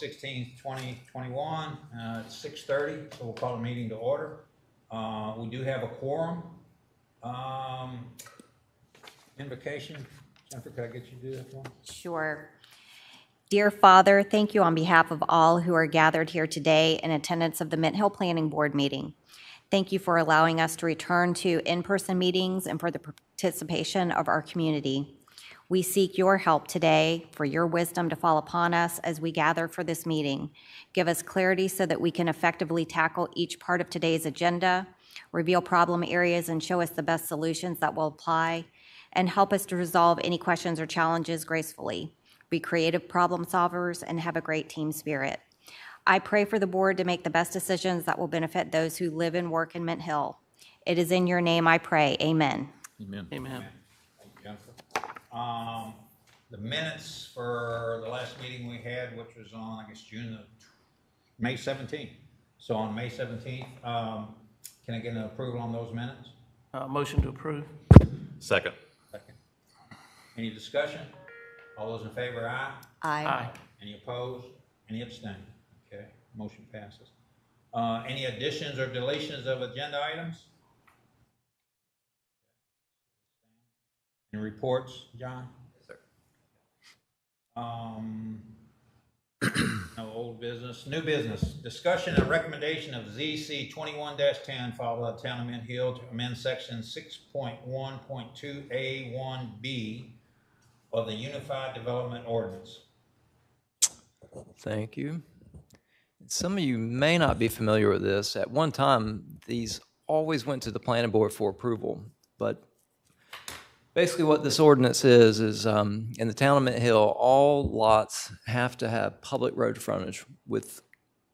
16th, 2021, it's 6:30, so we'll call the meeting to order. We do have a quorum. Invocation. Jennifer, could I get you to do that one? Sure. Dear Father, thank you on behalf of all who are gathered here today in attendance of the Mint Hill Planning Board meeting. Thank you for allowing us to return to in-person meetings and for the participation of our community. We seek your help today, for your wisdom to fall upon us as we gather for this meeting. Give us clarity so that we can effectively tackle each part of today's agenda, reveal problem areas and show us the best solutions that will apply, and help us to resolve any questions or challenges gracefully. Be creative problem solvers and have a great team spirit. I pray for the board to make the best decisions that will benefit those who live and work in Mint Hill. It is in your name I pray. Amen. Amen. Amen. Thank you, Jennifer. The minutes for the last meeting we had, which was on, I guess, May 17th. So on May 17th, can I get an approval on those minutes? Motion to approve. Second. Second. Any discussion? All those in favor, aye? Aye. Any opposed? Any abstain? Okay, motion passes. Any additions or deletions of agenda items? Any reports, John? Yes, sir. No old business. New business. Discussion and recommendation of ZC 21-10 filed by the town of Mint Hill to amend section 6.1.2A1B of the Unified Development Ordinance. Thank you. Some of you may not be familiar with this. At one time, these always went to the planning board for approval. But basically what this ordinance is in the town of Mint Hill, all lots have to have public road frontage with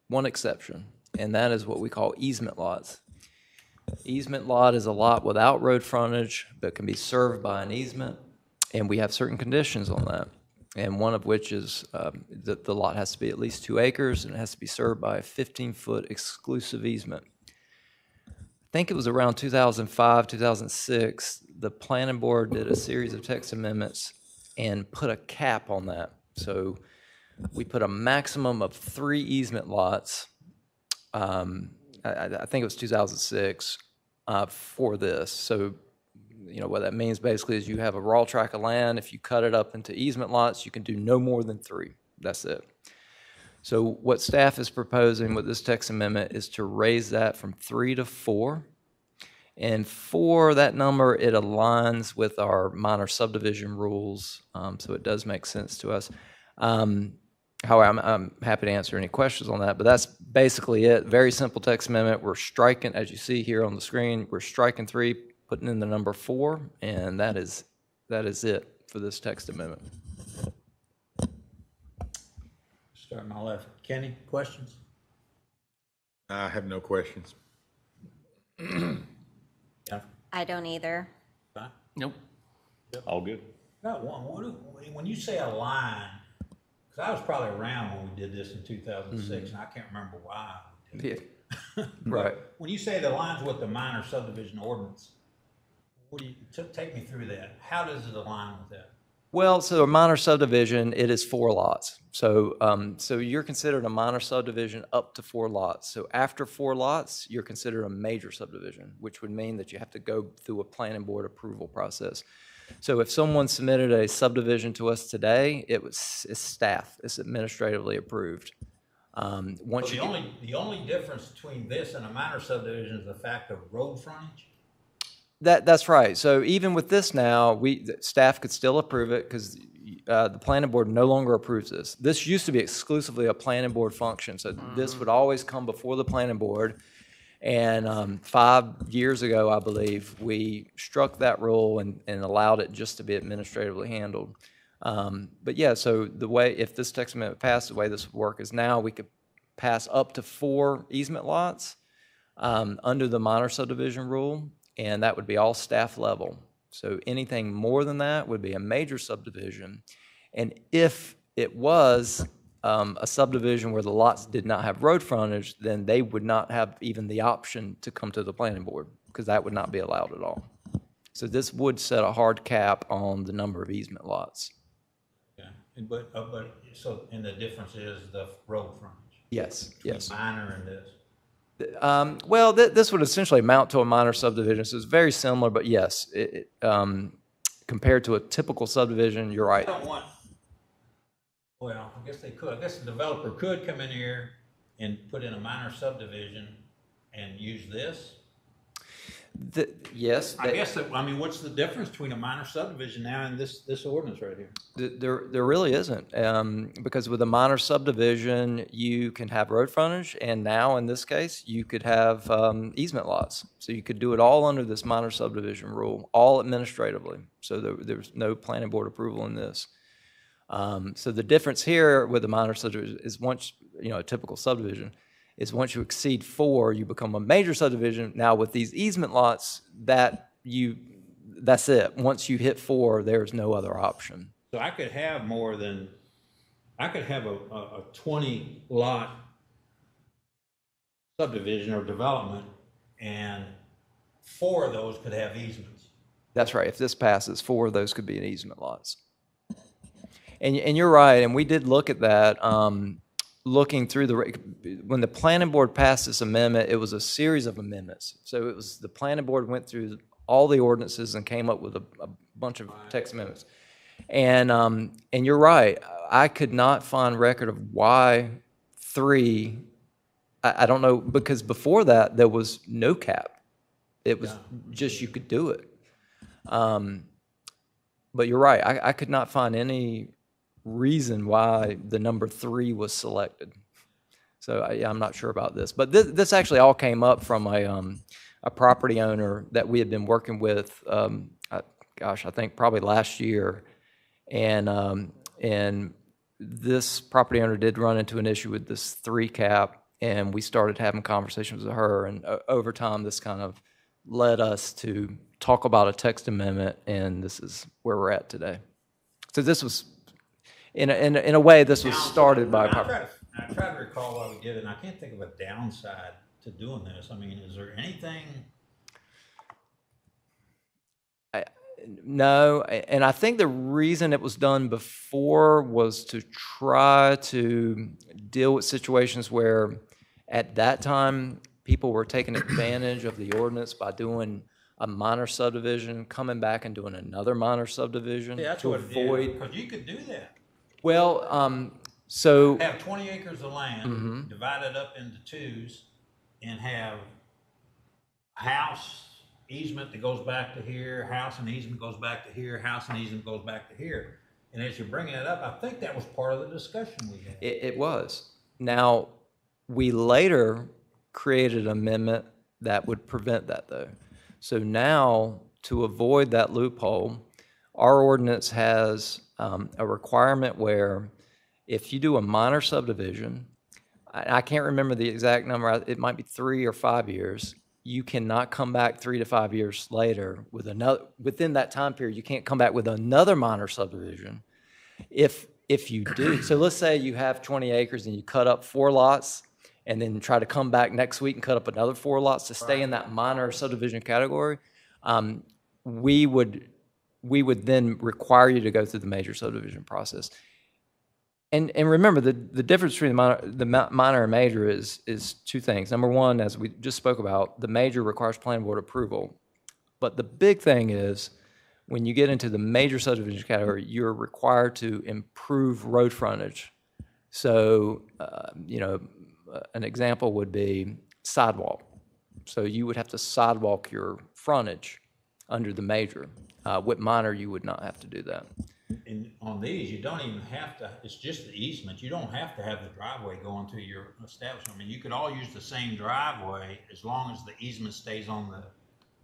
one exception, and that is what we call easement lots. Easement lot is a lot without road frontage but can be served by an easement, and we have certain conditions on that. And one of which is that the lot has to be at least 2 acres and it has to be served by a 15-foot exclusive easement. I think it was around 2005, 2006, the planning board did a series of text amendments and put a cap on that. So we put a maximum of 3 easement lots, I think it was 2006, for this. So you know, what that means basically is you have a raw tract of land. If you cut it up into easement lots, you can do no more than 3. That's it. So what staff is proposing with this text amendment is to raise that from 3 to 4. And for that number, it aligns with our minor subdivision rules, so it does make sense to us. However, I'm happy to answer any questions on that, but that's basically it. Very simple text amendment. We're striking, as you see here on the screen, we're striking 3, putting in the number 4, and that is it for this text amendment. Start on my left. Kenny, questions? I have no questions. Jennifer? I don't either. Fine. Nope. All good. Got one. When you say a line, because I was probably around when we did this in 2006, and I can't remember why. Yeah. Right. When you say the lines with the minor subdivision ordinance, what do you take me through that? How does it align with that? Well, so a minor subdivision, it is 4 lots. So you're considered a minor subdivision up to 4 lots. So after 4 lots, you're considered a major subdivision, which would mean that you have to go through a planning board approval process. So if someone submitted a subdivision to us today, it's staff. It's administratively approved. Once the only difference between this and a minor subdivision is the fact of road frontage? That's right. So even with this now, staff could still approve it because the planning board no longer approves this. This used to be exclusively a planning board function. So this would always come before the planning board. And 5 years ago, I believe, we struck that rule and allowed it just to be administratively handled. But yeah, so the way, if this text amendment passed, the way this would work is now we could pass up to 4 easement lots under the minor subdivision rule. And that would be all staff level. So anything more than that would be a major subdivision. And if it was a subdivision where the lots did not have road frontage, then they would not have even the option to come to the planning board because that would not be allowed at all. So this would set a hard cap on the number of easement lots. Yeah. And the difference is the road frontage. Yes, yes. Minor and this. Well, this would essentially amount to a minor subdivision, so it's very similar, but yes, compared to a typical subdivision, you're I right. don't want, well, I guess they could, I guess the developer could come in here and put in a minor subdivision and use this. Yes. I guess, I mean, what's the difference between a minor subdivision now and this ordinance right here? There really isn't, because with a minor subdivision, you can have road frontage, and now, in this case, you could have easement lots. So you could do it all under this minor subdivision rule, all administratively. So there's no planning board approval in this. So the difference here with a minor subdivision is once, a typical subdivision, is once you exceed 4, you become a major subdivision. Now with these easement lots, that's it. Once you hit 4, there's no other option. So I could have I could have a 20 lot subdivision or development, and 4 of those could have easements. That's right. If this passes, 4 of those could be easement lots. And you're right, and we did look at that. Looking through when the planning board passed this amendment, it was a series of amendments. So it was the planning board went through all the ordinances and came up with a bunch of text amendments. And you're right, I could not find record of why 3. I don't know, because before that there was no cap. It was just you could do it. But you're right, I could not find any reason why the number 3 was selected. So I'm not sure about this, but this actually all came up from a property owner that we had been working with, I think probably last year, and this property owner did run into an issue with this 3 cap, and we started having conversations with her, and over time this kind of led us to talk about a text amendment, and this is where we're at today. So this was in a way, this was started by. I try to recall why we did it, and I can't think of a downside to doing this. I mean, is there anything? No, and I think the reason it was done before was to try to deal with situations where, at that time, people were taking advantage of the ordinance by doing a minor subdivision, coming back and doing another minor subdivision to avoid. Because you could do that. Well, so have 20 acres of land, divided up into 2s, and have house easement that goes back to here, house and easement goes back to here, house and easement goes back to here. And as you're bringing it up, I think that was part of the discussion we had. It was. Now, we later created an amendment that would prevent that, though. So now, to avoid that loophole, our ordinance has a requirement where if you do a minor subdivision, I can't remember the exact number, it might be 3 or 5 years, you cannot come back 3 to 5 years later with another, within that time period, you can't come back with another minor subdivision. If you do, so let's say you have 20 acres and you cut up 4 lots and then try to come back next week and cut up another 4 lots to stay in that minor subdivision category, we would then require you to go through the major subdivision process. And remember, the difference between the minor and major is 2 things. Number one, as we just spoke about, the major requires planning board approval. But the big thing is, when you get into the major subdivision category, you're required to improve road frontage. So, an example would be sidewalk. So you would have to sidewalk your frontage under the major. With minor, you would not have to do that. And on these, you don't even have to, it's just the easement. You don't have to have the driveway going to your establishment. I mean, you could all use the same driveway as long as the easement stays on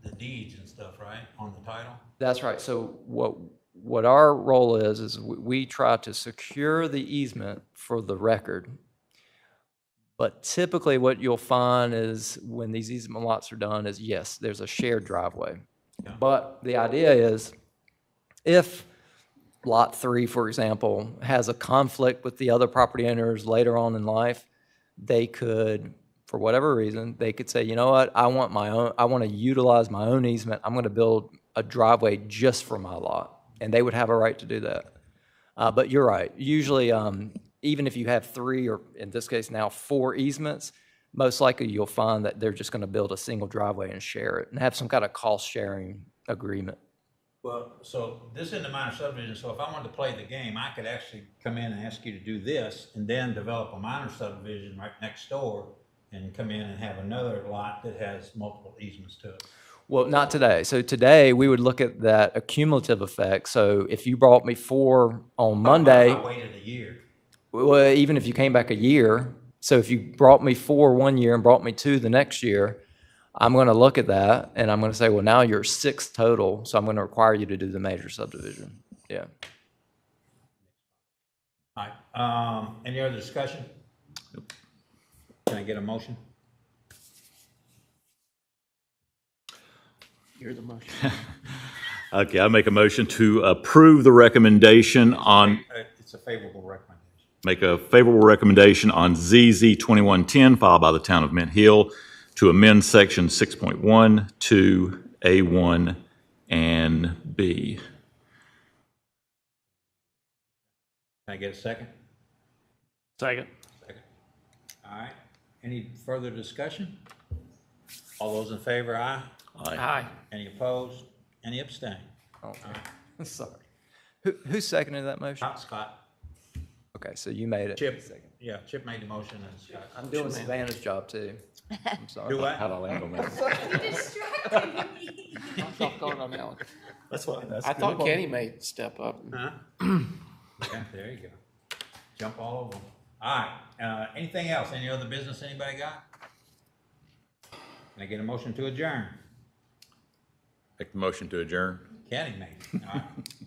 the deeds and stuff, right? On the title? That's right. So what our role is we try to secure the easement for the record. But typically what you'll find is when these easement lots are done is, yes, there's a shared driveway. Yeah. But the idea is if Lot 3, for example, has a conflict with the other property owners later on in life, they could, for whatever reason, they could say, you know what, I want to utilize my own easement. I'm going to build a driveway just for my lot. And they would have a right to do that. But you're right. Usually, even if you have 3, or in this case now 4 easements, most likely you'll find that they're just going to build a single driveway and share it and have some kind of cost-sharing agreement. Well, so this isn't a minor subdivision, so if I wanted to play the game, I could actually come in and ask you to do this and then develop a minor subdivision right next door and come in and have another lot that has multiple easements to it. Well, not today. So today, we would look at that accumulative effect. So if you brought me 4 on Monday, I waited a year. well, even if you came back a year, so if you brought me 4 one year and brought me 2 the next year, I'm going to look at that and I'm going to say, well, now you're 6 total, so I'm going to require you to do the major subdivision. Yeah. All right, any other discussion? Can I get a motion? Here's the motion. Okay, I make a motion to approve the recommendation on, It's a favorable recommendation. make a favorable recommendation on ZZ 2110 filed by the town of Mint Hill to amend section 6.1 to A1 and B. Can I get a second? Second. Second. All right, any further discussion? All those in favor, aye? Aye. Any opposed? Any abstain? Oh, sorry. Who seconded that motion? Scott? Okay, so you made it. Chip, yeah, Chip made the motion and Scott. I'm doing Savannah's job too. I'm sorry. Do what? How'd I land on that? I'm soft going on that one. That's fine. I thought Kenny may step up. Huh? Yeah, there you go. Jump all over them. All right, anything else? Any other business anybody got? Can I get a motion to adjourn? Make the motion to adjourn. Kenny made it. All right.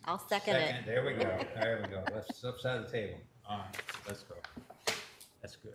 I'll second it. Second, there we go, there we go. Let's upside the table. All right, let's go. That's good.